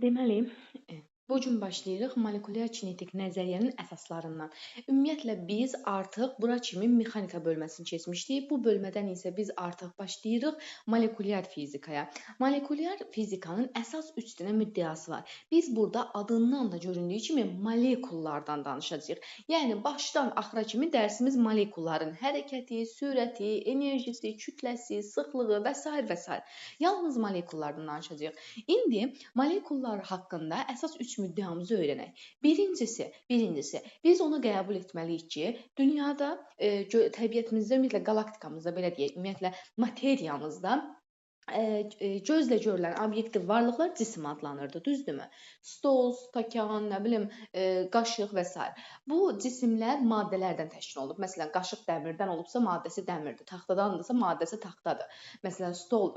Deməli, bu gün başlayırıq molekulyar kinetik nəzəriyyənin əsaslarından. Ümumiyyətlə biz artıq bura kimi mexanika bölməsini keçmişdik. Bu bölmədən isə biz artıq başlayırıq molekulyar fizikaya. Molekulyar fizikanın əsas 3 dənə müddəası var. Biz burada adından da göründüyü kimi molekullardan danışacağıq. Yəni başdan axıra kimi dərsimiz molekulların hərəkəti, sürəti, enerjisi, kütləsi, sıxlığı və s. və s. Yalnız molekullardan danışacağıq. İndi molekullar haqqında əsas 3 müddəamızı öyrənək. Birincisi, biz onu qəbul etməliyik ki, dünyada, təbiətimizdə, ümumiyyətlə qalaktikamızda belə deyək, ümumiyyətlə materiyamızda gözlə görülən obyektiv varlıqlar cisim adlanırdı, düzdürmü? Stol, stəkan, nə bilim, qaşıq və s. Bu cisimlər maddələrdən təşkil olunub. Məsələn, qaşıq dəmirdən olubsa, maddəsi dəmirdir. Taxtadandırsa, maddəsi taxtadır. Məsələn, stol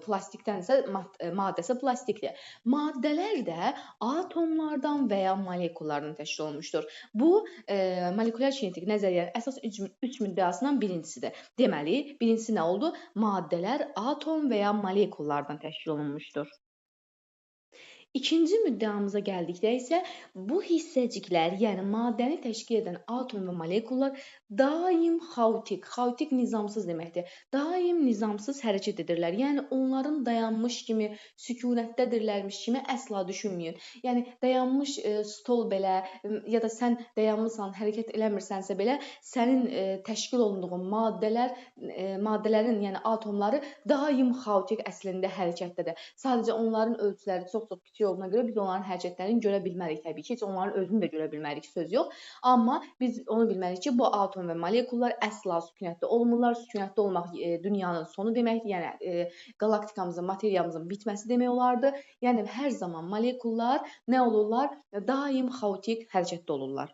plastikdənsə, maddəsi plastikdir. Maddələr də atomlardan və ya molekullardan təşkil olunmuşdur. Bu, molekulyar kinetik nəzəriyyənin əsas 3 müddəasından birincisidir. Deməli, birincisi nə oldu? Maddələr atom və ya molekullardan təşkil olunmuşdur. İkinci müddəamıza gəldikdə isə bu hissəciklər, yəni maddəni təşkil edən atom və molekullar daim xaotik nizamsız deməkdir. Daim nizamsız hərəkət edirlər. Yəni onların dayanmış kimi, sükunətdədirlərmiş kimi əsla düşünməyin. Yəni dayanmış stol belə ya da sən dayanmısan, hərəkət eləmirsənsə belə sənin təşkil olunduğun maddələrin, yəni atomları daim xaotik əslində hərəkətdədir. Sadəcə onların ölçüləri çox-çox kiçik olduğuna görə biz onların hərəkətlərini görə bilmərik təbii ki. Heç onların özünü də görə bilmərik, söz yox. Amma biz onu bilməliyik ki, bu atom və molekullar əsla sükunətdə olmurlar. Sükunətdə olmaq dünyanın sonu deməkdir. Yəni qalaktikamızın, materiyamızın bitməsi demək olardı. Yəni hər zaman molekullar nə olurlar? Daim xaotik hərəkətdə olurlar.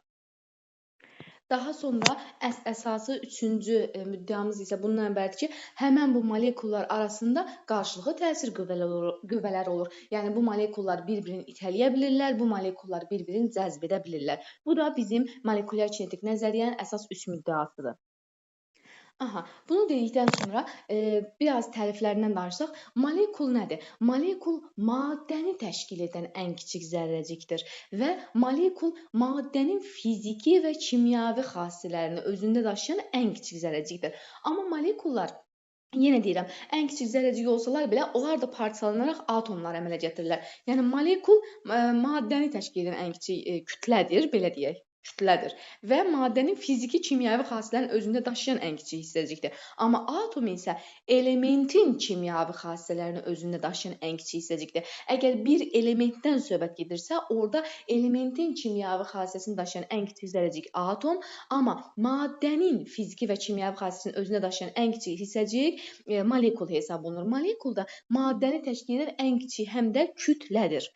Daha sonra əsası 3-cü müddəamız isə bundan ibarətdir ki, həmən bu molekullar arasında qarşılıqlı təsir qüvvələri olur. Yəni bu molekullar bir-birini itələyə bilirlər, bu molekullar bir-birini cəzb edə bilirlər. Bu da bizim molekulyar kinetik nəzəriyyənin əsas 3 müddəasıdır. Bunu dedikdən sonra biraz təriflərindən danışsaq, molekul nədir? Molekul maddəni təşkil edən ən kiçik zərrəcikdir və molekul maddənin fiziki və kimyəvi xassələrini özündə daşıyan ən kiçik zərrəcikdir. Amma molekullar yenə deyirəm, ən kiçik zərrəcik olsalar belə, onlar da parçalanaraq atomlar əmələ gətirirlər. Yəni molekul maddəni təşkil edən ən kiçik kütlədir, belə deyək. Və maddənin fiziki, kimyəvi xassələrini özündə daşıyan ən kiçik hissəcikdir. Amma atom isə elementin kimyəvi xassələrini özündə daşıyan ən kiçik hissəcikdir. Əgər bir elementdən söhbət gedirsə, orada elementin kimyəvi xassəsini daşıyan ən kiçik zərrəcik atom, amma maddənin fiziki və kimyəvi xassəsini özündə daşıyan ən kiçik hissəcik molekul hesab olunur. Molekul da maddəni təşkil edən ən kiçik həm də kütlədir.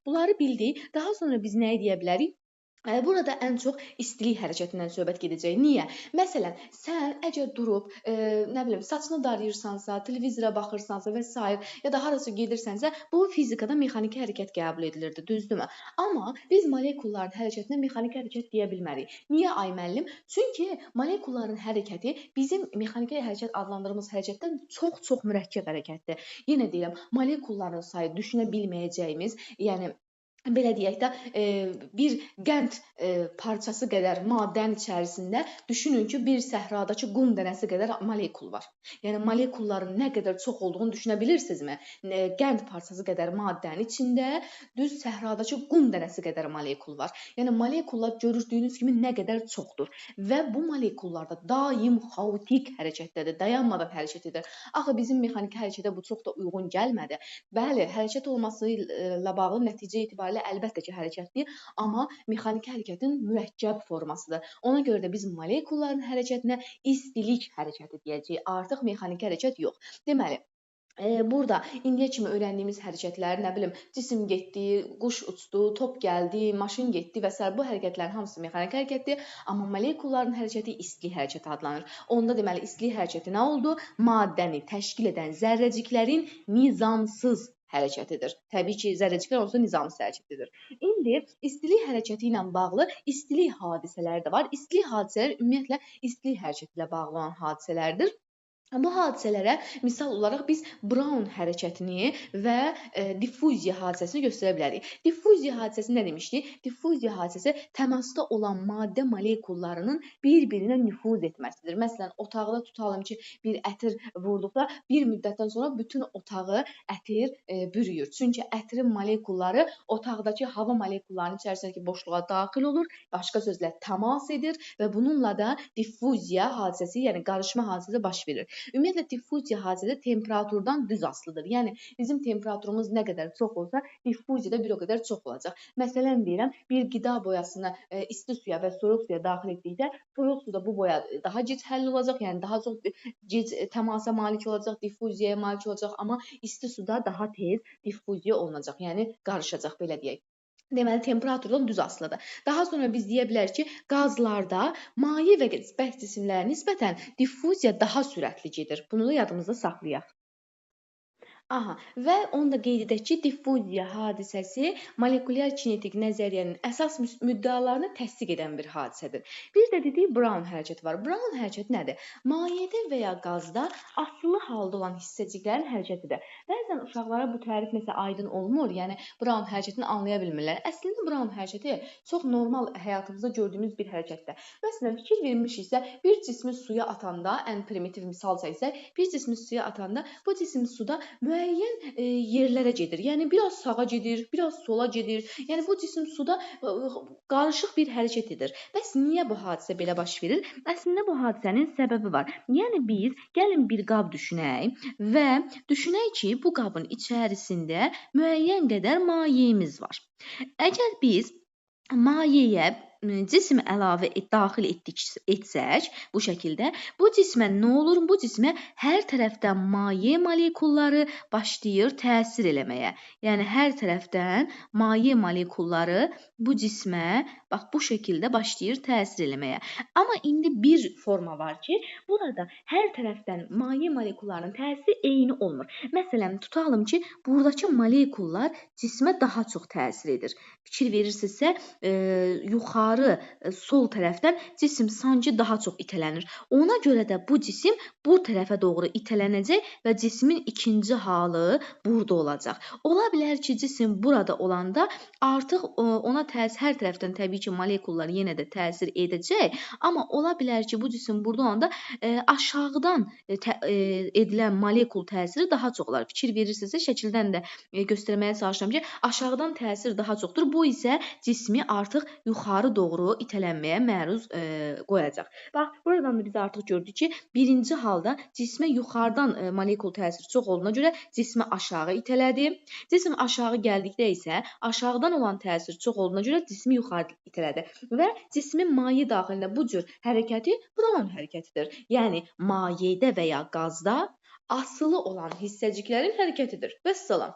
Bunları bildik. Daha sonra biz nəyi deyə bilərik? Burada ən çox istilik hərəkətindən söhbət gedəcək. Niyə? Məsələn, sən əgər durub, saçını darayırsansa, televizora baxırsansa və s. ya da harasa gedirsənsə, bu fizikada mexaniki hərəkət qəbul edilirdi, düzdürmü? Amma biz molekulların hərəkətinə mexaniki hərəkət deyə bilmərik. Niyə ay müəllim? Çünki molekulların hərəkəti bizim mexaniki hərəkət adlandırdığımız hərəkətdən çox-çox mürəkkəb hərəkətdir. Yenə deyirəm, molekulların sayı düşünə bilməyəcəyimiz, yəni belə deyək də, bir qənd parçası qədər maddənin içərisində düşünün ki, bir səhradakı qum dənəsi qədər molekul var. Yəni molekulların nə qədər çox olduğunu düşünə bilirsinizmi? Qənd parçası qədər maddənin içində düz səhradakı qum dənəsi qədər molekul var. Yəni molekullar gördüyünüz kimi nə qədər çoxdur və bu molekullarda daim xaotik hərəkətdədir, dayanmadan hərəkət edir. Axı bizim mexaniki hərəkətə bu çox da uyğun gəlmədi. Bəli, hərəkət olması ilə bağlı nəticə etibarilə əlbəttə ki, hərəkətdir, amma mexaniki hərəkətin mürəkkəb formasıdır. Ona görə də biz molekulların hərəkətinə istilik hərəkəti deyəcəyik. Artıq mexaniki hərəkət yox. Deməli, burada indiyə kimi öyrəndiyimiz hərəkətlər, cisim getdi, quş uçdu, top gəldi, maşın getdi və s. bu hərəkətlərin hamısı mexaniki hərəkətdir, amma molekulların hərəkəti istilik hərəkəti adlanır. Onda deməli istilik hərəkəti nə oldu? Maddəni təşkil edən zərrəciklərin nizamsız hərəkətidir. Təbii ki, zərrəciklər olsa nizamsız hərəkət edir. İndi istilik hərəkəti ilə bağlı istilik hadisələri də var. İstilik hadisələri ümumiyyətlə istilik hərəkəti ilə bağlı olan hadisələrdir. Bu hadisələrə misal olaraq biz Brown hərəkətini və diffuziya hadisəsini göstərə bilərik. Diffuziya hadisəsi nə demişdik? Diffuziya hadisəsi təmasda olan maddə molekullarının bir-birinə nüfuz etməsidir. Məsələn, otaqda tutalım ki, bir ətir vurduqda bir müddətdən sonra bütün otağı ətir bürüyür. Çünki ətirin molekulları otaqdakı hava molekullarının içərisindəki boşluğa daxil olur, başqa sözlə təmas edir və bununla da diffuziya hadisəsi, yəni qarışma hadisəsi baş verir. Ümumiyyətlə diffuziya hadisəsi temperaturdan düz asılıdır. Yəni bizim temperaturumuz nə qədər çox olsa, diffuziyada bir o qədər çox olacaq. Məsələn deyirəm, bir qida boyasını isti suya və soyuq suya daxil etdikdə, soyuq suda bu boya daha gec həll olacaq, yəni daha çox gec təmasa malik olacaq, diffuziyaya malik olacaq, amma isti suda daha tez diffuziya olunacaq, yəni qarışacaq belə deyək. Deməli, temperaturdan düz asılıdır. Daha sonra biz deyə bilərik ki, qazlarda maye və bərk cisimlərə nisbətən diffuziya daha sürətli gedir. Bunu da yadımızda saxlayaq. Aha, və onu da qeyd edək ki, diffuziya hadisəsi molekulyar kinetik nəzəriyyənin əsas müddəalarını təsdiq edən bir hadisədir. Bir də dedik Brown hərəkəti var. Brown hərəkəti nədir? Mayedə və ya qazda asılı halda olan hissəciklərin hərəkətidir. Bəzən uşaqlara bu tərif nəsə aydın olmur, yəni Brown hərəkətini anlaya bilmirlər. Əslində Brown hərəkəti çox normal həyatımızda gördüyümüz bir hərəkətdir. Məsələn, fikir vermişiksə, bir cismi suya atanda, ən primitiv misal çəksək, bir cismi suya atanda bu cisim suda müəyyən yerlərə gedir. Yəni biraz sağa gedir, biraz sola gedir. Yəni bu cisim suda qarışıq bir hərəkət edir. Bəs niyə bu hadisə belə baş verir? Əslində bu hadisənin səbəbi var. Yəni biz gəlin bir qab düşünək və düşünək ki, bu qabın içərisində müəyyən qədər mayemiz var. Əgər biz mayeyə cisim əlavə daxil etsək bu şəkildə, bu cismə nə olur? Bu cismə hər tərəfdən maye molekulları başlayır təsir eləməyə. Yəni hər tərəfdən maye molekulları bu cismə bax bu şəkildə başlayır təsir eləməyə. Amma indi bir forma var ki, burada hər tərəfdən maye molekullarının təsiri eyni olmur. Məsələn, tutalım ki, buradakı molekullar cismə daha çox təsir edir. Fikir verirsinizsə, yuxarı sol tərəfdən cisim sanki daha çox itələnir. Ona görə də bu cisim bu tərəfə doğru itələnəcək və cismin ikinci halı burada olacaq. Ola bilər ki, cisim burada olanda artıq ona hər tərəfdən təbii ki, molekullar yenə də təsir edəcək, amma ola bilər ki, bu cisim burada olanda aşağıdan edilən molekul təsiri daha çox olar. Fikir verirsinizsə, şəkildən də göstərməyə çalışıram ki, aşağıdan təsir daha çoxdur. Bu isə cismi artıq yuxarı doğru itələnməyə məruz qoyacaq. Bax, buradan da biz artıq gördük ki, birinci halda cismə yuxarıdan molekul təsiri çox olduğuna görə cismi aşağı itələdi. Cisim aşağı gəldikdə isə aşağıdan olan təsir çox olduğuna görə cismi yuxarı itələdi və cismin maye daxilində bu cür hərəkəti Brown hərəkətidir. Yəni mayedə və ya qazda asılı olan hissəciklərin hərəkətidir. Vəssalam.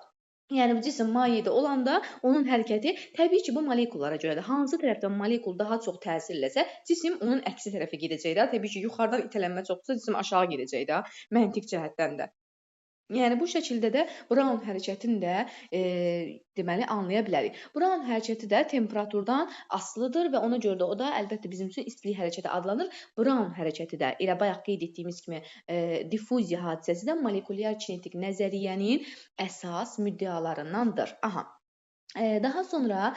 Yəni cisim mayedə olanda onun hərəkəti təbii ki, bu molekullara görədir. Hansı tərəfdən molekul daha çox təsir eləsə, cisim onun əksi tərəfə gedəcək də. Təbii ki, yuxarıdan itələnmə çoxsa cisim aşağı gedəcək də, məntiq cəhətdən də. Yəni bu şəkildə də Brown hərəkətini də deməli anlaya bilərik. Brown hərəkəti də temperaturdan asılıdır və ona görə də o da əlbəttə bizim üçün istilik hərəkəti adlanır. Brown hərəkəti də elə bayaq qeyd etdiyimiz kimi diffuziya hadisəsi də molekulyar kinetik nəzəriyyənin əsas müddəalarındandır. Aha. Daha sonra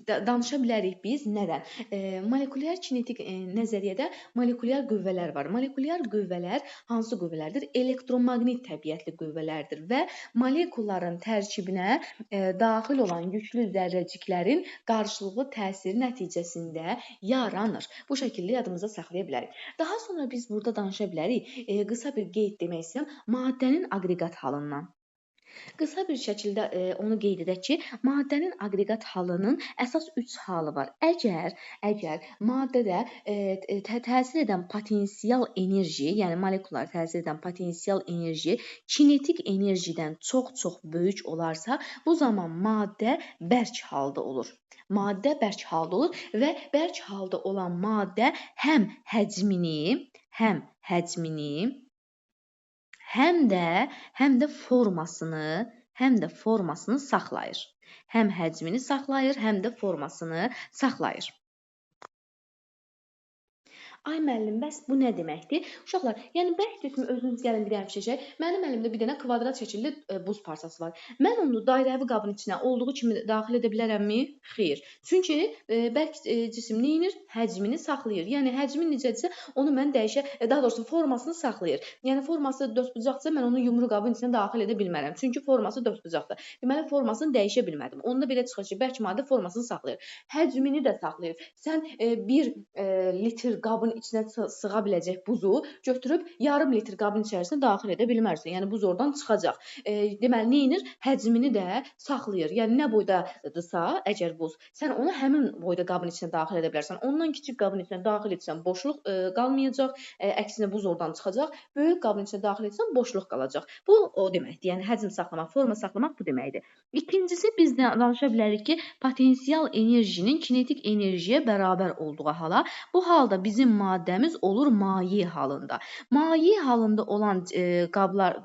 danışa bilərik biz nədən? Molekulyar kinetik nəzəriyyədə molekulyar qüvvələr var. Molekulyar qüvvələr hansı qüvvələrdir? Elektromaqnit təbiətli qüvvələrdir və molekulların tərkibinə daxil olan yüklü zərrəciklərin qarşılıqlı təsiri nəticəsində yaranır. Bu şəkildə yadımızda saxlaya bilərik. Daha sonra biz burada danışa bilərik. Qısa bir qeyd demək istəyirəm. Maddənin aqreqat halından. Qısa bir şəkildə onu qeyd edək ki, maddənin aqreqat halının əsas 3 halı var. Əgər maddədə təsir edən potensial enerji, yəni molekullara təsir edən potensial enerji kinetik enerjidən çox böyük olarsa, bu zaman maddə bərk halda olur. Maddə bərk halda olur və bərk halda olan maddə həm də formasını saxlayır. Həm həcmini saxlayır, həm də formasını saxlayır. Ay müəllim, bəs bu nə deməkdir? Uşaqlar, yəni bəlkə kimi özünüz gəlin bir dənə fikirləşək. Mənim əlimdə bir dənə kvadrat şəkilli buz parçası var. Mən onu dairəvi qabın içinə olduğu kimi daxil edə bilərəmmi? Xeyr. Çünki bərk cisim nə edir? Həcmini saxlayır. Yəni həcmi necədirsə, onu mən daha doğrusu formasını saxlayır. Yəni forması dördbucaqdırsa mən onu yumru qabın içinə daxil edə bilmərəm. Çünki forması dördbucaqdır. Deməli formasını dəyişə bilmədim. Onda belə çıxır ki, bərk maddə formasını saxlayır. Həcmini də saxlayır. Sən 1 litr qabın içinə sığa biləcək buzu götürüb yarım litr qabın içərisinə daxil edə bilmərsən. Yəni buz oradan çıxacaq. Deməli nə edir? Həcmini də saxlayır. Yəni nə boydadırsa, əgər buz, sən onu həmin boyda qabın içinə daxil edə bilərsən. Ondan kiçik qabın içinə daxil etsən, boşluq qalmayacaq. Əksinə buz oradan çıxacaq. Böyük qabın içinə daxil etsən, boşluq qalacaq. Bu o deməkdir. Yəni həcm saxlamaq, forma saxlamaq bu deməkdir. İkincisi biz də danışa bilərik ki, potensial enerjinin kinetik enerjiyə bərabər olduğu hala, bu halda bizim maddəmiz olur maye halında. Maye halında olan qablar,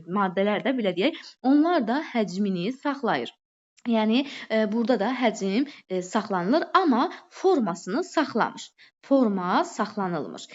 maddələr də belə deyək, onlar da həcmini saxlayır. Yəni burada da həcm saxlanılır, amma formasını saxlamır. Forma saxlanılmır.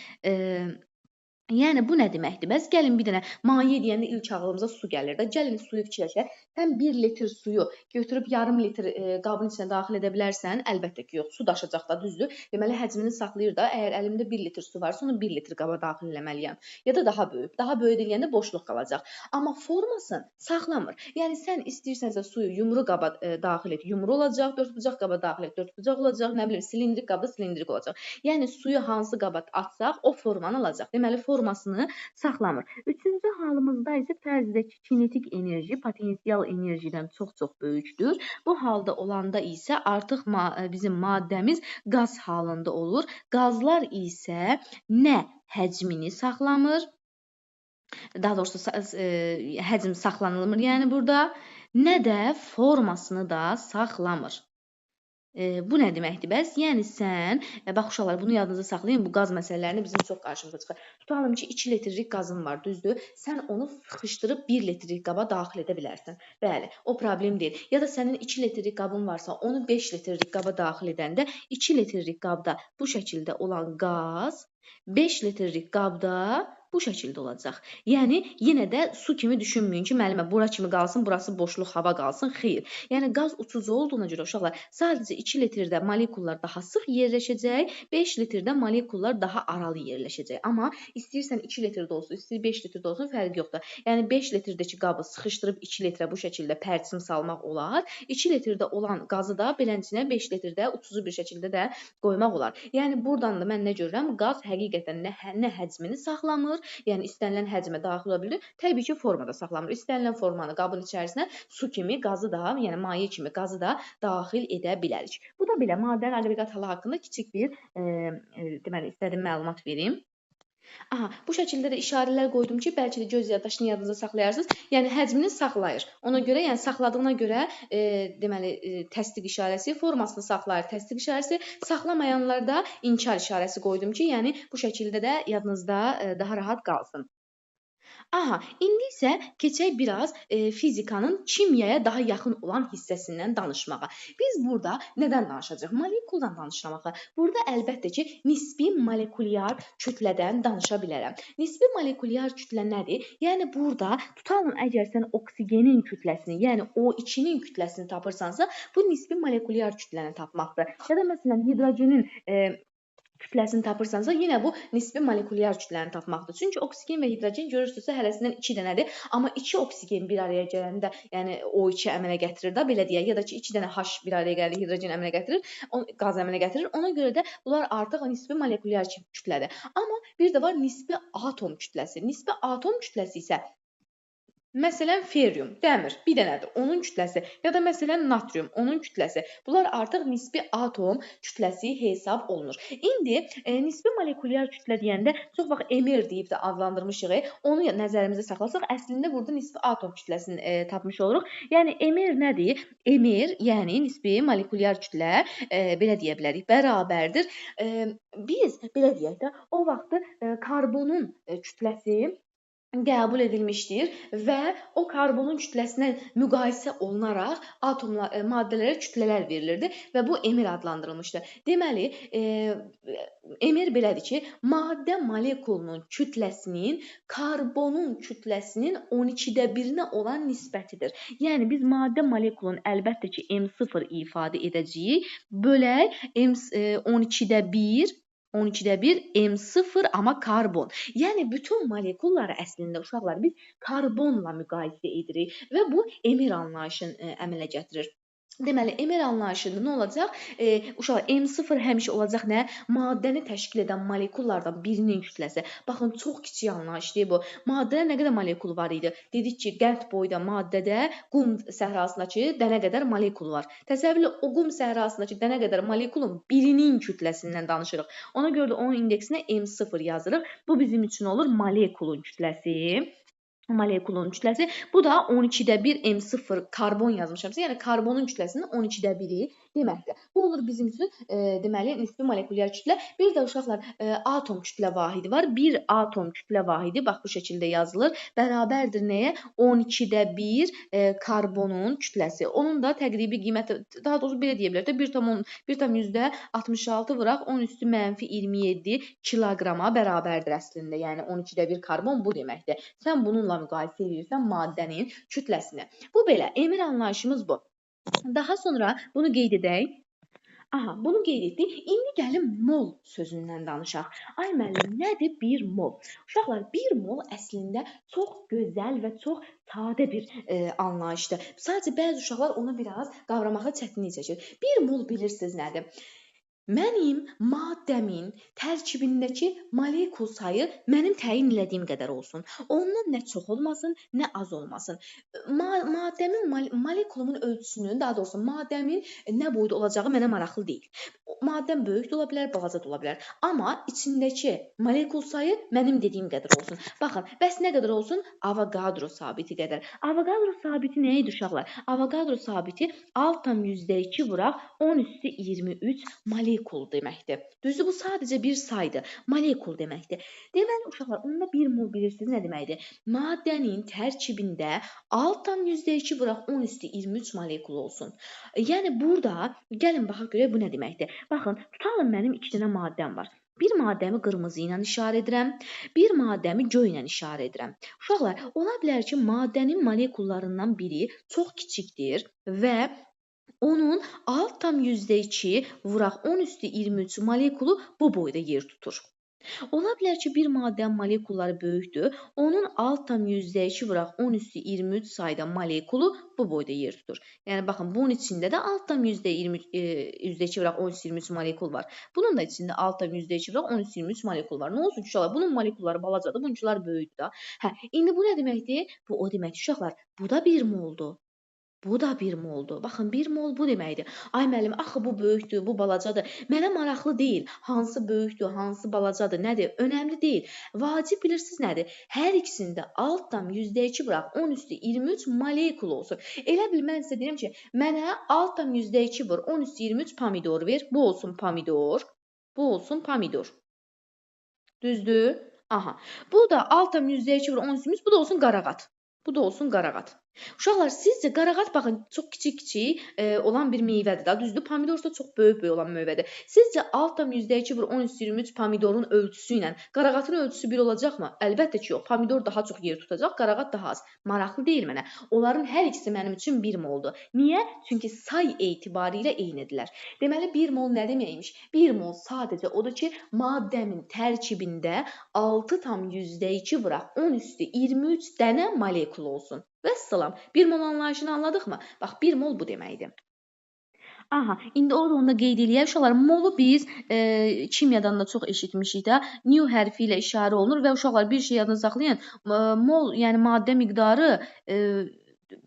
Yəni bu nə deməkdir? Bəs gəlin bir dənə maye deyəndə ilk ağlımıza su gəlir də. Gəlin suyu fikirləşək. Sən 1 litr suyu götürüb yarım litr qabın içinə daxil edə bilərsən? Əlbəttə ki, yox. Su daşacaq da, düzdür? Deməli həcmini saxlayır da. Əgər əlimdə 1 litr su varsa, onu 1 litr qaba daxil etməliyəm. Ya da daha böyük. Daha böyük deyəndə boşluq qalacaq. Amma formasını saxlamır. Yəni sən istəyirsənsə suyu yumru qaba daxil et, yumru olacaq. Dördbucaq qaba daxil et, dördbucaq olacaq. Nə bilim, silindrik qabda silindrik olacaq. Yəni suyu hansı qaba atsaq, o formanı alacaq. Deməli formasını saxlamır. Üçüncü halımızda isə fərz edək ki, kinetik enerji potensial enerjidən çox-çox böyükdür. Bu halda olanda isə artıq bizim maddəmiz qaz halında olur. Qazlar isə nə həcmini saxlamır, daha doğrusu həcm saxlanılmır, yəni burada, nə də formasını da saxlamır. Bu nə deməkdir bəs? Yəni sən, bax uşaqlar, bunu yadınızda saxlayın, bu qaz məsələlərini bizim çox qarşımıza çıxır. Tutalım ki, 2 litrlik qazın var, düzdür? Sən onu sıxışdırıb 1 litrlik qaba daxil edə bilərsən. Bəli, o problem deyil. Ya da sənin 2 litrlik qabın varsa, onu 5 litrlik qaba daxil edəndə 2 litrlik qabda bu şəkildə olan qaz 5 litrlik qabda bu şəkildə olacaq. Yəni, yenə də su kimi düşünməyin ki, müəllimə, bura kimi qalsın, burası boşluq, hava qalsın. Xeyr. Yəni, qaz uçucu olduğuna görə uşaqlar, sadəcə 2 litrdə molekullar daha sıx yerləşəcək, 5 litrdə molekullar daha aralı yerləşəcək. Amma istəyirsən 2 litrdə olsun, istəyir 5 litrdə olsun, fərqi yoxdur. Yəni, 5 litrdəki qabı sıxışdırıb 2 litrə bu şəkildə pərçim salmaq olar. 2 litrdə olan qazı da beləncinə 5 litrdə uçucu bir şəkildə də qoymaq olar. Yəni, buradan da mən nə görürəm? Qaz həqiqətən nə həcmini saxlamır, yəni istənilən həcmə daxil ola bilir. Təbii ki, formada saxlamır. İstənilən formanı qabın içərisinə su kimi, qazı da, yəni maye kimi qazı da daxil edə bilərik. Bu da belə maddənin aqreqat halı haqqında kiçik bir deməli istədiyim məlumat verim. Aha, bu şəkildə də işarələr qoydum ki, bəlkə də göz yaddaşını yadınızda saxlayarsınız. Yəni həcmini saxlayır. Ona görə, yəni saxladığına görə deməli təsdiq işarəsi, formasını saxlayır, təsdiq işarəsi, saxlamayanlarda inkar işarəsi qoydum ki, yəni bu şəkildə də yadınızda daha rahat qalsın. Aha, indi isə keçək biraz fizikanın kimyaya daha yaxın olan hissəsindən danışmağa. Biz burada nədən danışacağıq? Molekuldan danışmağa. Burada əlbəttə ki, nisbi molekulyar kütlədən danışa bilərəm. Nisbi molekulyar kütlə nədir? Yəni burada tutalım əgər sən oksigenin kütləsini, yəni O2-nin kütləsini tapırsansa, bu nisbi molekulyar kütləni tapmaqdır. Ya da məsələn hidrogenin kütləsini tapırsansa, yenə bu nisbi molekulyar kütləni tapmaqdır. Çünki oksigen və hidrogen görürsünüzsə hərəsindən 2 dənədir, amma 2 oksigen bir araya gələndə, yəni O2 əmələ gətirir də, belə deyək, ya da ki 2 dənə H bir araya gəlir, hidrogen əmələ gətirir, qaz əmələ gətirir. Ona görə də bunlar artıq nisbi molekulyar kütlədir. Amma bir də var nisbi atom kütləsi. Nisbi atom kütləsi isə məsələn, ferium, dəmir, bir dənədir, onun kütləsi, ya da məsələn, natrium, onun kütləsi. Bunlar artıq nisbi atom kütləsi hesab olunur. İndi nisbi molekulyar kütlə deyəndə çox vaxt mR deyib də adlandırmışıq. Onu nəzərimizdə saxlasaq, əslində burada nisbi atom kütləsini tapmış oluruq. Yəni mR nədir? mR, yəni nisbi molekulyar kütlə, belə deyə bilərik, bərabərdir. Biz belə deyək də, o vaxt karbonun kütləsi qəbul edilmişdir və o karbonun kütləsinə müqayisə olunaraq maddələrə kütlələr verilirdi və bu emir adlandırılmışdı. Deməli, emir belədir ki, maddə molekulunun kütləsinin karbonun kütləsinin 12-də 1-nə olan nisbətidir. Yəni biz maddə molekulunu əlbəttə ki, M0 ifadə edəcəyik. Bölək 12-də 1 M0 amma karbon. Yəni bütün molekulları əslində uşaqlar biz karbonla müqayisə edirik və bu emir anlayışını əmələ gətirir. Deməli, emir anlayışında nə olacaq? Uşaqlar, M0 həmişə olacaq nə? Maddəni təşkil edən molekullardan birinin kütləsi. Baxın, çox kiçik anlayışdır bu. Maddədə nə qədər molekul var idi? Dedik ki, qənd boyda maddədə qum səhrasındakı dənə qədər molekul var. Təsəvvürlə, o qum səhrasındakı dənə qədər molekulun birinin kütləsindən danışırıq. Ona görə də onun indeksinə M0 yazırıq. Bu bizim üçün olur molekulun kütləsi. Molekulun kütləsi. Bu da 12-də 1 M0 karbon yazmışam. Yəni karbonun kütləsinin 12-də 1-i deməkdir. Bu olur bizim üçün deməli nisbi molekulyar kütlə. Bir də uşaqlar atom kütlə vahidi var. Bir atom kütlə vahidi bax bu şəkildə yazılır. Bərabərdir nəyə? 12-də 1 karbonun kütləsi. Onun da təqribi qiyməti, daha doğrusu belə deyə bilərik də 1,66 vuraq 10 üstü mənfi 27 kiloqrama bərabərdir əslində. Yəni 12-də 1 karbon bu deməkdir. Sən bununla müqayisə edirsən maddənin kütləsini. Bu belə, emir anlayışımız bu. Daha sonra bunu qeyd edək. Bunu qeyd etdik. İndi gəlin mol sözündən danışaq. Ay müəllim, nədir bir mol? Uşaqlar, bir mol əslində çox gözəl və çox sadə bir anlayışdır. Sadəcə bəzi uşaqlar onu biraz qavramaqda çətinlik çəkir. Bir mol bilirsiniz nədir? Mənim maddəmin tərkibindəki molekul sayı mənim təyin elədiyim qədər olsun. Ondan nə çox olmasın, nə az olmasın. Molekulumun ölçüsünün, daha doğrusu maddəmin nə boyda olacağı mənə maraqlı deyil. Maddəm böyük də ola bilər, balaca da ola bilər. Amma içindəki molekul sayı mənim dediyim qədər olsun. Baxın, bəs nə qədər olsun? Avogadro sabiti qədər. Avogadro sabiti nə idi uşaqlar? Avogadro sabiti (6,2 vuraq 10 üstü 23 molekul deməkdir. Düzdür, bu sadəcə bir saydır. Molekul deməkdir. Deməli, uşaqlar, onda bir mol bilirsiniz nə deməkdir? Maddənin tərkibində 6,2 vuraq 10 üstü 23 molekul olsun. Yəni, burada gəlin baxaq görək bu nə deməkdir? Baxın, tutalım mənim 2 dənə maddəm var. Bir maddəmi qırmızı ilə işarə edirəm, bir maddəmi göy ilə işarə edirəm. Uşaqlar, ola bilər ki, maddənin molekullarından biri çox kiçikdir və onun (6,2 vuraq 10 üstü 23 molekulu bu boyda yer tutur. Ola bilər ki, bir maddənin molekulları böyükdür, onun (6,2 vuraq 10 üstü 23 sayda molekulu bu boyda yer tutur. Yəni, baxın, bunun içində də (6,2 vuraq 10 üstü 23 molekul var. Bunun da içində (6,2 vuraq 10 üstü 23 molekul var. Nə olsun ki, uşaqlar, bunun molekulları balacadır, bununcular böyükdür da. İndi bu nə deməkdir? Bu o deməkdir, uşaqlar, bu da bir moldur. Bu da bir moldur. Baxın, bir mol bu deməkdir. Ay müəllim, axı bu böyükdür, bu balacadır. Mənə maraqlı deyil. Hansı böyükdür, hansı balacadır, nədir? Önəmli deyil. Vacib bilirsiniz nədir? Hər ikisində (6,2 vuraq 10 üstü 23 molekul olsun. Elə bil mən sizə deyirəm ki, mənə (6,2 vur 10 üstü 23 pomidor ver. Bu olsun pomidor. Bu olsun pomidor. Düzdür? Bu da (6,2 vur 10 üstü 23, bu da olsun qarağat. Bu da olsun qarağat. Uşaqlar, sizcə qarağat baxın çox kiçik-kiçik olan bir meyvədir da, düzdür? Pomidor da çox böyük olan meyvədir. Sizcə 6,2 vur 10 üstü 23 pomidorun ölçüsü ilə qarağatın ölçüsü bir olacaqmı? Əlbəttə ki, yox. Pomidor daha çox yer tutacaq, qarağat daha az. Maraqlı deyil mənə. Onların hər ikisi mənim üçün bir moldur. Niyə? Çünki say etibarilə eynidirlər. Deməli, bir mol nə deməkmiş? Bir mol sadəcə odur ki, maddəmin tərkibində 6,2 vuraq 10 üstü 23 dənə molekul olsun. Vəssalam. Bir mol anlayışını anladıqmı? Bax, bir mol bu deməkdir. İndi onu qeyd eləyək. Uşaqlar, molu biz kimyadan da çox eşitmişik də. New hərfi ilə işarə olunur və uşaqlar bir şey yadınızda saxlayın. Mol, yəni maddə miqdarı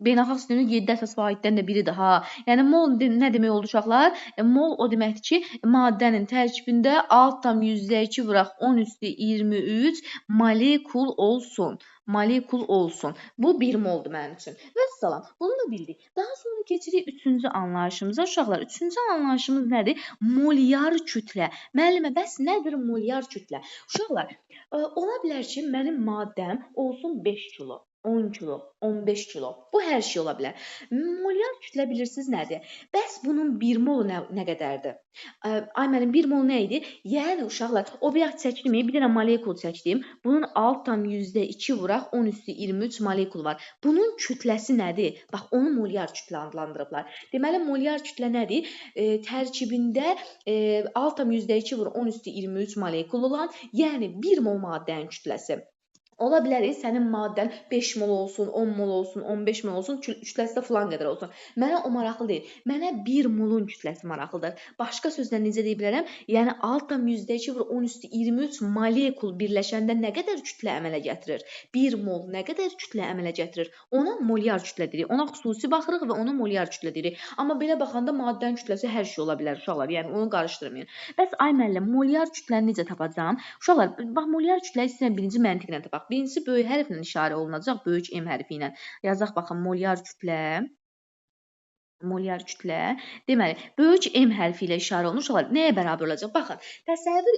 beynəlxalq sistemdə 7 əsas vahiddən də biridir. Yəni mol nə demək oldu uşaqlar? Mol o deməkdir ki, maddənin tərkibində 6,2 vuraq 10 üstü 23 molekul olsun. Molekul olsun. Bu bir moldur mənim üçün. Vəssalam. Bunu da bildik. Daha sonra keçirik 3-cü anlayışımıza. Uşaqlar, 3-cü anlayışımız nədir? Molyar kütlə. Müəllimə, bəs nədir molyar kütlə? Uşaqlar, Ola bilər ki, mənim maddəm olsun 5 kilo, 10 kilo, 15 kilo. Bu hər şey ola bilər. Molyar kütlə bilirsiniz nədir? Bəs bunun 1 molu nə qədərdir? Ay mənim 1 mol nə idi? Yəni uşaqlar, obyekt çəkdim, bir dənə molekul çəkdim. Bunun alt tam %2 vuraq 10 üstü 23 molekul var. Bunun kütləsi nədir? Bax, onu molyar kütlə adlandırıblar. Deməli, molyar kütlə nədir? Tərkibində alt tam %2 vur 10 üstü 23 molekul olan, yəni 1 mol maddənin kütləsi. Ola bilər sənin maddən 5 mol olsun, 10 mol olsun, 15 mol olsun, kütləsi də filan qədər olsun. Mənə o maraqlı deyil. Mənə 1 molun kütləsi maraqlıdır. Başqa sözlə necə deyə bilərəm? Yəni altdan %2 vur 10 üstü 23 molekul birləşəndə nə qədər kütlə əmələ gətirir? 1 mol nə qədər kütlə əmələ gətirir? Ona molyar kütlə deyirik. Ona xüsusi baxırıq və ona molyar kütlə deyirik. Amma belə baxanda maddənin kütləsi hər şey ola bilər uşaqlar. Yəni onu qarışdırmayın. Bəs ay müəllim, molyar kütləni necə tapacağam? Uşaqlar, bax molyar kütləyi sizə birinci məntiqlə tapaq. Birincisi böyük hərflə işarə olunacaq, böyük M hərfi ilə. Yazaq baxın, molyar kütlə. Deməli, böyük M hərfi ilə işarə olunur. Uşaqlar, nəyə bərabər olacaq? Baxın, təsəvvür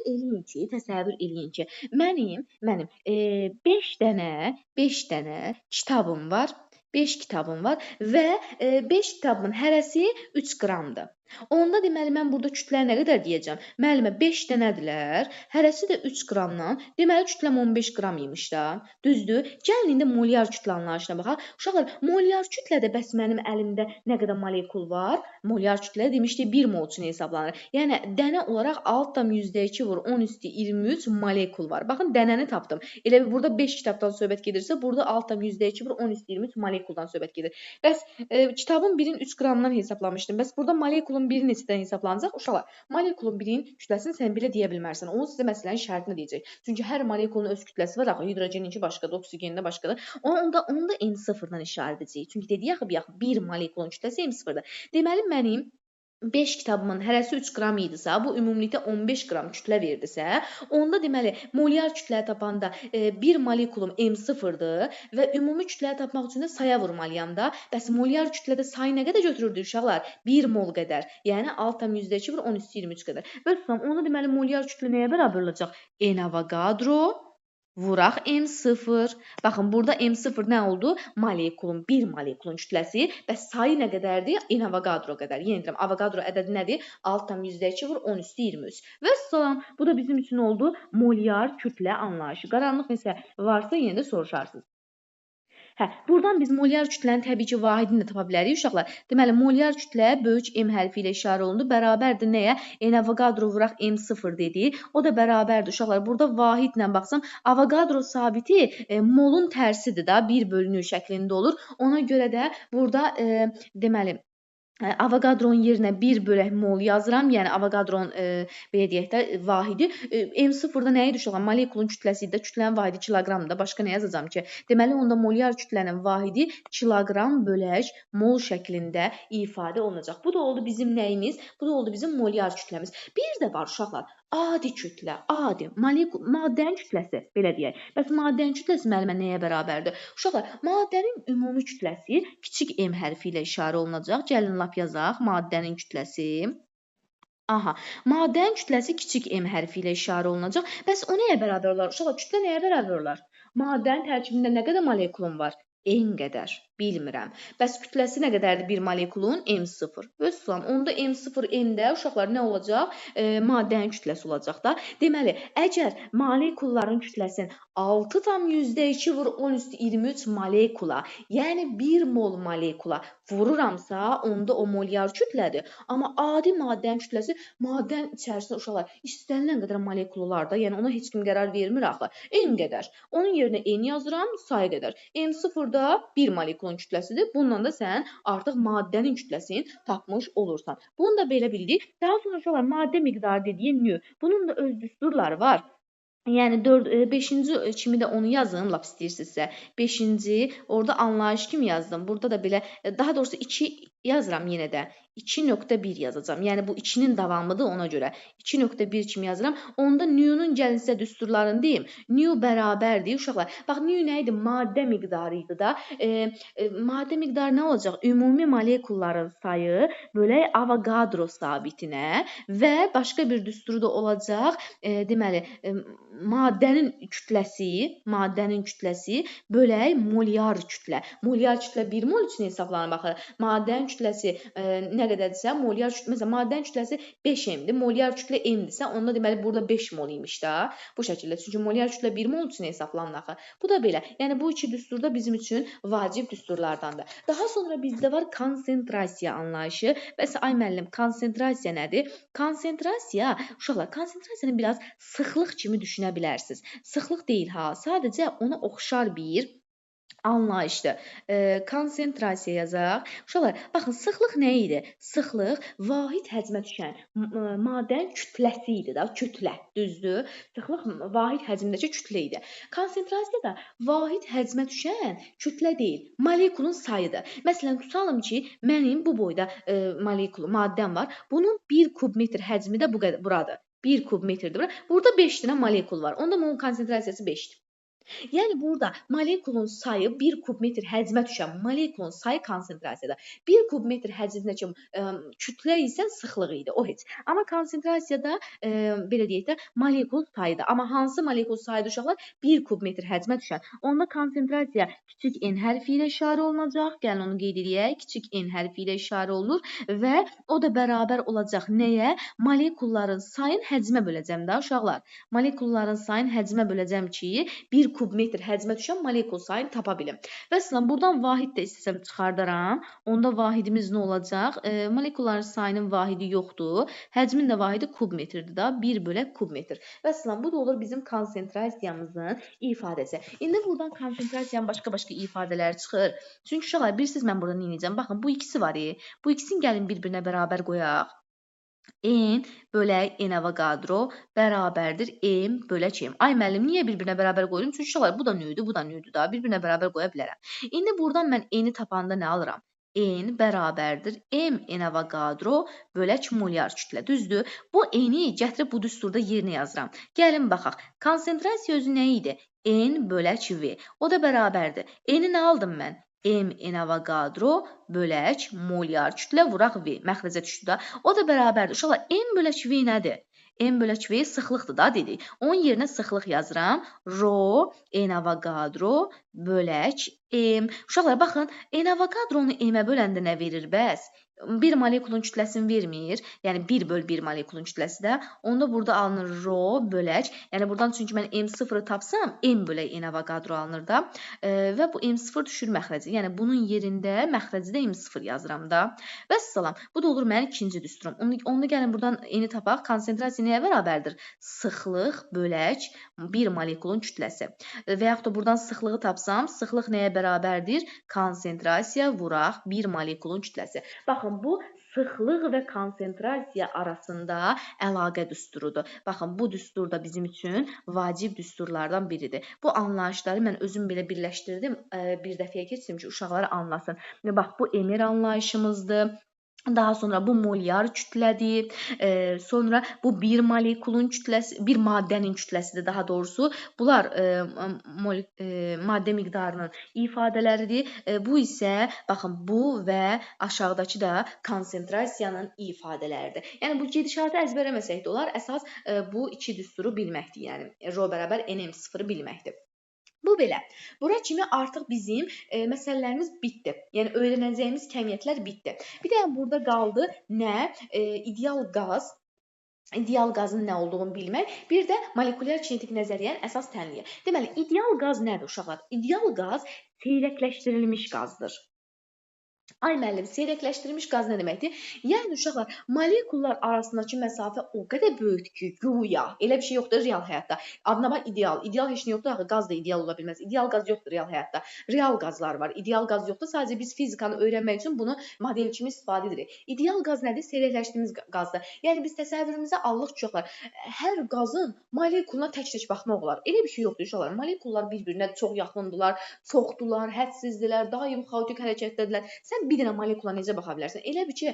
eləyin ki, mənim 5 dənə kitabım var. 5 kitabım var və 5 kitabın hərəsi 3 qramdır. Onda deməli mən burada kütlə nə qədər deyəcəm? Müəllimə 5 dənədirlər, hərəsi də 3 qramdan. Deməli kütləm 15 qram imiş də. Düzdür? Gəlin indi molyar kütlə anlayışına baxaq. Uşaqlar, molyar kütlədə bəs mənim əlimdə nə qədər molekul var? Molyar kütlə demişdik 1 mol üçün hesablanır. Yəni dənə olaraq altdan %2 vur 10 üstü 23 molekul var. Baxın dənəni tapdım. Elə burada 5 kitabdan söhbət gedirsə, burada altdan %2 vur 10 üstü 23 molekuldan söhbət gedir. Bəs kitabın birin 3 qramdan hesablamışdım. Bəs burada molekulun biri neçədən hesablanacaq? Uşaqlar, molekulun birinin kütləsini sən belə deyə bilmərsən. Onu sizə məsələnin şərtini deyəcək. Çünki hər molekulun öz kütləsi var. Axı hidrogeninki başqadır, oksigenin də başqadır. Onda M0-dan işarə edəcəyik. Çünki dedik axı bir molekulun kütləsi M0-dır. Deməli mənim 5 kitabımın hərəsi 3 qram idisə, bu ümumilikdə 15 qram kütlə verdisə, onda deməli molyar kütləyi tapanda 1 molekulum M0-dır və ümumi kütləyi tapmaq üçün də saya vurmalıyam da. Bəs molyar kütlədə sayı nə qədər götürürdü uşaqlar? 1 mol qədər. Yəni altdan %2 vur 10 üstü 23 qədər. Və tutam, onda deməli molyar kütlə nəyə bərabər olacaq? N Avogadro vuraq M0. Baxın, burada M0 nə oldu? Bir molekulun kütləsi. Bəs sayı nə qədərdir? N Avogadro qədər. Yenə deyirəm, Avogadro ədədi nədir? Altdan %2 vur 10 üstü 23. Və salam, bu da bizim üçün oldu molyar kütlə anlayışı. Qaranlıq nəsə varsa yenə də soruşarsınız. Buradan biz molyar kütlənin təbii ki, vahidini də tapa bilərik uşaqlar. Deməli, molyar kütlə böyük M hərfi ilə işarə olundu. Bərabərdir nəyə? N Avogadro vuraq M0 dedik. O da bərabərdir uşaqlar. Burada vahidlə baxsam, Avogadro sabiti molun tərsidir da, 1/1 şəklində olur. Ona görə də burada deməli, Avogadronun yerinə 1/mol yazıram. Yəni Avogadronun belə deyək də vahidi M0-da nə idi uşaqlar? Molekulun kütləsi idi də, kütlənin vahidi kiloqramdır da. Başqa nə yazacağam ki? Deməli onda molyar kütlənin vahidi kiloqram bölək mol şəklində ifadə olunacaq. Bu da oldu bizim nəyimiz? Bu da oldu bizim molyar kütləmiz. Bir də var uşaqlar, adi kütlə, adi maddənin kütləsi, belə deyək. Bəs maddənin kütləsi müəllimə nəyə bərabərdir? Uşaqlar, maddənin ümumi kütləsi kiçik M hərfi ilə işarə olunacaq. Gəlin lap yazaq, maddənin kütləsi. Maddənin kütləsi kiçik M hərfi ilə işarə olunacaq. Bəs o nəyə bərabər olar? Uşaqlar, kütlə nəyə bərabər olar? Maddənin tərkibində nə qədər molekulun var? N qədər. Bilmirəm. Bəs kütləsi nə qədərdir bir molekulun? M0. Özsüzəm, onda M0 M-də uşaqlar nə olacaq? Maddənin kütləsi olacaq da. Deməli, əgər molekulların kütləsinin 6,2 vur 10 üstü 23 molekula, yəni 1 mol molekula vururamsa, onda o molyar kütlədir. Amma adi maddənin kütləsi, maddənin içərisində uşaqlar istənilən qədər molekul olar da, yəni ona heç kim qərar vermir axı. N qədər. Onun yerinə N yazıram, sayı qədər. M0-da 1 molekulun kütləsidir. Bununla da sən artıq maddənin kütləsini tapmış olursan. Bunu da belə bildik. Daha sonra uşaqlar maddə miqdarı dediyi nü. Bunun da öz düsturları var. Yəni 5-ci kimi də onu yazın, lap istəyirsinizsə. 5-ci, orada anlayış kimi yazdım. Burada da belə, daha doğrusu 2 yazıram yenə də. 2.1 yazacağam. Yəni bu 2-nin davamıdır ona görə. 2.1 kimi yazıram. Onda nü'nün gəlin sizə düsturlarını deyim. Nü bərabərdir uşaqlar. Bax nü nə idi? Maddə miqdarı idi da. Maddə miqdarı nə olacaq? Ümumi molekulların sayı bölək Avogadro sabitinə və başqa bir düsturu da olacaq. Deməli, maddənin kütləsi bölək molyar kütlə. Molyar kütlə 1 mol üçün hesablanır. Baxın, maddənin kütləsi nə qədərdirsə, molyar kütlə, məsələn, maddənin kütləsi 5 m-dir, molyar kütlə m-dirsə, onda deməli burada 5 mol imiş də. Bu şəkildə. Çünki molyar kütlə 1 mol üçün hesablanır axı. Bu da belə. Yəni bu iki düstur da bizim üçün vacib düsturlardandır. Daha sonra bizdə var konsentrasiya anlayışı. Bəs ay müəllim, konsentrasiya nədir? Konsentrasiya, uşaqlar, konsentrasiyanı biraz sıxlıq kimi düşünə bilərsiniz. Sıxlıq deyil ha, sadəcə ona oxşar bir anlayışdır. Konsentrasiya yazaq. Uşaqlar, baxın, sıxlıq nə idi? Sıxlıq vahid həcmə düşən maddənin kütləsi idi da, kütlə, düzdür? Sıxlıq vahid həcmdəki kütlə idi. Konsentrasiya da vahid həcmə düşən kütlə deyil, molekulun sayıdır. Məsələn, tutalım ki, mənim bu boyda maddəm var. Bunun 1 kub metr həcmi də buradır. 1 kub metrdir. Burada 5 dənə molekul var. Onda bunun konsentrasiyası 5-dir. Yəni burada molekulun sayı 1 kub metr həcmə düşən molekulun sayı konsentrasiyada. 1 kub metr həcmindəki kütlə isə sıxlıq idi, o heç. Amma konsentrasiyada belə deyək də molekul sayıdır. Amma hansı molekul sayıdır uşaqlar? 1 kub metr həcmə düşən. Onda konsentrasiya kiçik n hərfi ilə işarə olunacaq. Gəlin onu qeyd edək. Kiçik n hərfi ilə işarə olunur və o da bərabər olacaq nəyə? Molekulların sayını həcmə böləcəm də uşaqlar. Molekulların sayını həcmə böləcəm ki, 1 kub metr həcmə düşən molekul sayını tapa bilim. Vəssalam, buradan vahid də istəsəm çıxardaram. Onda vahidimiz nə olacaq? Molekulların sayının vahidi yoxdur. Həcmin də vahidi kub metrdir da. 1 bölək kub metr. Vəssalam, bu da olur bizim konsentrasiyamızın ifadəsi. İndi buradan konsentrasiyanın başqa-başqa ifadələri çıxır. Çünki uşaqlar, bilirsiniz mən burada nə edəcəm? Baxın, bu ikisi var. Bu ikisini gəlin bir-birinə bərabər qoyaq. N bölək N Avogadro bərabərdir M bölək M. Ay müəllim, niyə bir-birinə bərabər qoydum? Çünki uşaqlar, bu da nüydür, bu da nüydür da. Bir-birinə bərabər qoya bilərəm. İndi buradan mən N-i tapanda nə alıram? N bərabərdir M N Avogadro bölək molyar kütlə. Düzdür? Bu N-i gətirib bu düsturda yerinə yazıram. Gəlin baxaq. Konsentrasiya özü nə idi? N bölək V. O da bərabərdir. N-i nə aldım mən? M N Avogadro bölək molyar kütlə vuraq V. Məxrəcə düşdü da. O da bərabərdir. Uşaqlar, M bölək V nədir? M bölək V sıxlıqdır da dedik. Onun yerinə sıxlıq yazıram. Rho N Avogadro bölək M. Uşaqlar, baxın, N Avogadronu M-ə böləndə nə verir bəs? Bir molekulun kütləsini vermir. Yəni 1 böl 1 molekulun kütləsi də. Onda burada alınır rho bölək. Yəni buradan çünki mən M0-ı tapsam, M bölək N Avogadro alınır da. Və bu M0 düşür məxrəci. Yəni bunun yerində məxrəcidə M0 yazıram da. Vəssalam. Bu da olur mənim ikinci düsturum. Onda gəlin buradan N-i tapaq. Konsentrasiya nəyə bərabərdir? Sıxlıq bölək 1 molekulun kütləsi. Və yaxud da buradan sıxlığı tapsam, sıxlıq nəyə bərabərdir? Konsentrasiya vuraq 1 molekulun kütləsi. Baxın, bu sıxlıq və konsentrasiya arasında əlaqə düsturudur. Baxın, bu düstur da bizim üçün vacib düsturlardan biridir. Bu anlayışları mən özüm belə birləşdirdim. Bir dəfəyə keçdim ki, uşaqlar anlasın. Bax, bu emir anlayışımızdır. Daha sonra bu molyar kütlədir. Sonra bu bir molekulun kütləsi, bir maddənin kütləsidir daha doğrusu. Bunlar maddə miqdarının ifadələridir. Bu isə, baxın, bu və aşağıdakı da konsentrasiyanın ifadələridir. Yəni, bu gedişatı əzbərləməsək də olar. Əsas bu iki düsturu bilməkdir. Yəni, rho bərabər NM0-ı bilməkdir. Bu belə. Bura kimi artıq bizim məsələlərimiz bitdi. Yəni, öyrənəcəyimiz kəmiyyətlər bitdi. Bir də burada qaldı nə? İdeal qaz. İdeal qazın nə olduğunu bilmək. Bir də molekulyar kinetik nəzəriyyənin əsas tənliyi. Deməli, ideal qaz nədir uşaqlar? İdeal qaz seyrəkləşdirilmiş qazdır. Ay müəllim, seyrəkləşdirilmiş qaz nə deməkdir? Yəni uşaqlar, molekullar arasındakı məsafə o qədər böyükdür ki, güya elə bir şey yoxdur real həyatda. Adına bax ideal. İdeal heç nə yoxdur, axı qaz da ideal ola bilməz. İdeal qaz yoxdur real həyatda. Real qazlar var. İdeal qaz yoxdur. Sadəcə biz fizikanı öyrənmək üçün bunu model kimi istifadə edirik. İdeal qaz nədir? Seyrəkləşdirilmiş qazdır. Yəni biz təsəvvürümüzə alırıq uşaqlar. Hər qazın molekuluna tək-tək baxmaq olar. Elə bir şey yoxdur uşaqlar. Molekullar bir-birinə çox yaxındılar, çoxdular, hədsizdirlər, daim xaotik hərəkətdədirlər. Sən bir dənə molekula necə baxa bilərsən? Elə bir ki,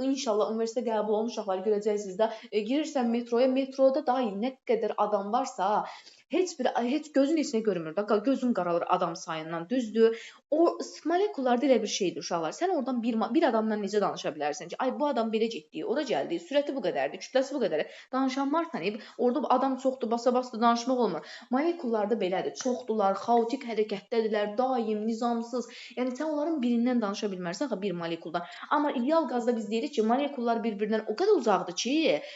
inşallah universitetə qəbul olmuş uşaqlar görəcəksiniz də, girirsən metroya, metroda daim nə qədər adam varsa, heç gözün içinə görmür də. Gözün qaralır adam sayından, düzdür? O molekullarda elə bir şeydir uşaqlar. Sən oradan bir adamla necə danışa bilərsən ki, ay bu adam belə getdi, ora gəldi, sürəti bu qədərdir, kütləsi bu qədərdir. Danışan varsa, orada adam çoxdur, basa-basa danışmaq olmur. Molekullarda belədir. Çoxdular, xaotik hərəkətdədirlər, daim, nizamsız. Yəni sən onların birindən danışa bilmərsən axı bir molekuldan. Amma ideal qazda biz deyirik ki, molekullar bir-birindən o qədər uzaqdır ki,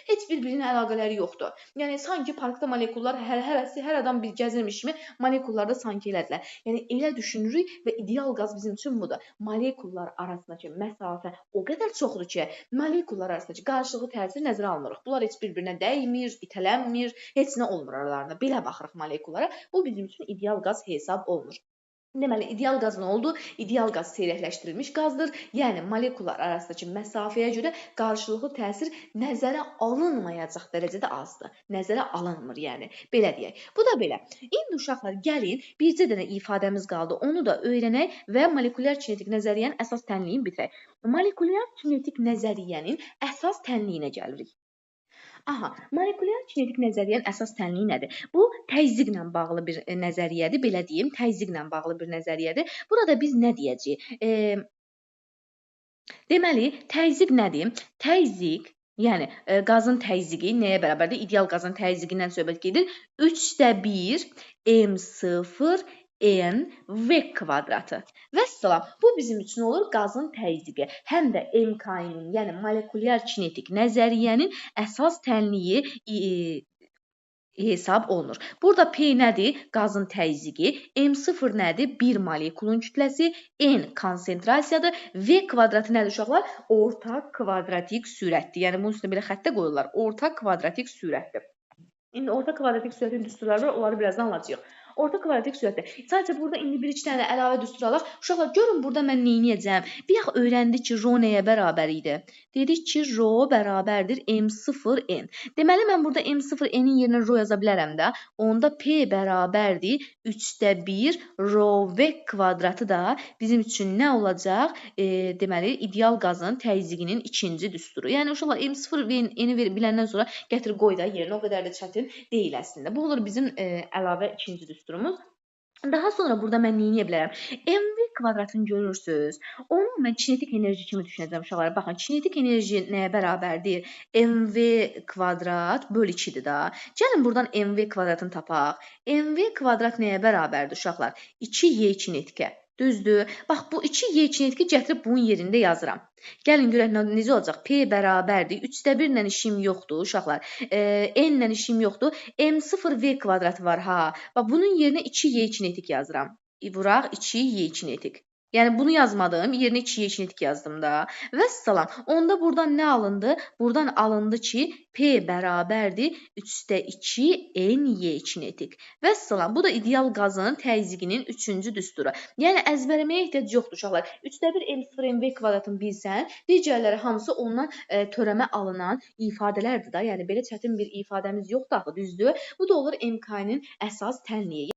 heç bir-birinin əlaqələri yoxdur. Yəni sanki parkda molekullar hər adam bir gəzirmiş kimi molekullarda sanki elədilər. Yəni elə düşünürük və ideal qaz bizim üçün budur. Molekullar arasındakı məsafə o qədər çoxdur ki, molekullar arasındakı qarşılıqlı təsir nəzərə alınır. Bunlar heç bir-birinə dəymir, itələnmir, heç nə olmur aralarında. Belə baxırıq molekullara. Bu bizim üçün ideal qaz hesab olunur. Deməli, ideal qaz nə oldu? İdeal qaz seyrəkləşdirilmiş qazdır. Yəni, molekullar arasındakı məsafəyə görə qarşılıqlı təsir nəzərə alınmayacaq dərəcədə azdır. Nəzərə alınmır, yəni. Belə deyək. Bu da belə. İndi uşaqlar, gəlin, bircə dənə ifadəmiz qaldı. Onu da öyrənək və molekulyar kinetik nəzəriyyənin əsas tənliyini bitirək. Molekulyar kinetik nəzəriyyənin əsas tənliyinə gəlirik. Aha, molekulyar kinetik nəzəriyyənin əsas tənliyi nədir? Bu, təzyiqlə bağlı bir nəzəriyyədir, belə deyim, təzyiqlə bağlı bir nəzəriyyədir. Burada biz nə deyəcəyik? Deməli, təzyiq nədir? Təzyiq, yəni qazın təzyiqi nəyə bərabərdir? İdeal qazın təzyiqindən söhbət gedir. 3/1 m0 n v kvadratı. Vəssalam, bu bizim üçün olur qazın təzyiqi. Həm də MK-nin, yəni molekulyar kinetik nəzəriyyənin əsas tənliyi hesab olunur. Burada P nədir? Qazın təzyiqi. M0 nədir? Bir molekulun kütləsi. N konsentrasiyadır. V kvadratı nədir uşaqlar? Orta kvadratik sürətdir. Yəni bunun üstünə belə xəttə qoyurlar. Orta kvadratik sürətdir. İndi orta kvadratik sürətin düsturları var, onları birazdan alacağıq. Orta kvadratik sürətdə. Sadəcə burada indi bir-iki dənə əlavə düstur alaq. Uşaqlar, görün burada mən nə edəcəm? Bir yax öyrəndik ki, rho nəyə bərabər idi? Dedik ki, rho bərabərdir m0n. Deməli, mən burada m0n-in yerinə rho yaza bilərəm də. Onda P bərabərdir 3/1 rho v kvadratı da bizim üçün nə olacaq? Deməli, ideal qazın təzyiqinin ikinci düsturu. Yəni, uşaqlar, m0n-i biləndən sonra gətir qoy da yerinə, o qədər də çətin deyil əslində. Bu olur bizim əlavə ikinci düsturumuz. Daha sonra burada mən nə edə bilərəm? MV kvadratını görürsünüz. Onu mən kinetik enerji kimi düşünəcəm uşaqlar. Baxın, kinetik enerji nəyə bərabərdir? MV kvadrat böl 2-dir da. Gəlin buradan MV kvadratını tapaq. MV kvadrat nəyə bərabərdir uşaqlar? 2Y kinetikə. Düzdür. Bax, bu 2Y kinetiki gətirib bunun yerində yazıram. Gəlin görək necə olacaq? P bərabərdir. 3/1 ilə işim yoxdur uşaqlar. N ilə işim yoxdur. M0V kvadratı var ha. Bax, bunun yerinə 2Y kinetik yazıram. Vuraq 2Y kinetik. Yəni bunu yazmadım, yerinə 2Y kinetik yazdım da. Vəssalam. Onda buradan nə alındı? Buradan alındı ki, P bərabərdir 3/2 NY kinetik. Vəssalam. Bu da ideal qazın təzyiqinin üçüncü düsturu. Yəni əzbərləməyə ehtiyac yoxdur uşaqlar. 3/1 m0 kvadratını bilsən, digərləri hamısı ondan törəmə alınan ifadələrdir da. Yəni belə çətin bir ifadəmiz yoxdur axı, düzdür? Bu da olur MK-nin əsas tənliyi.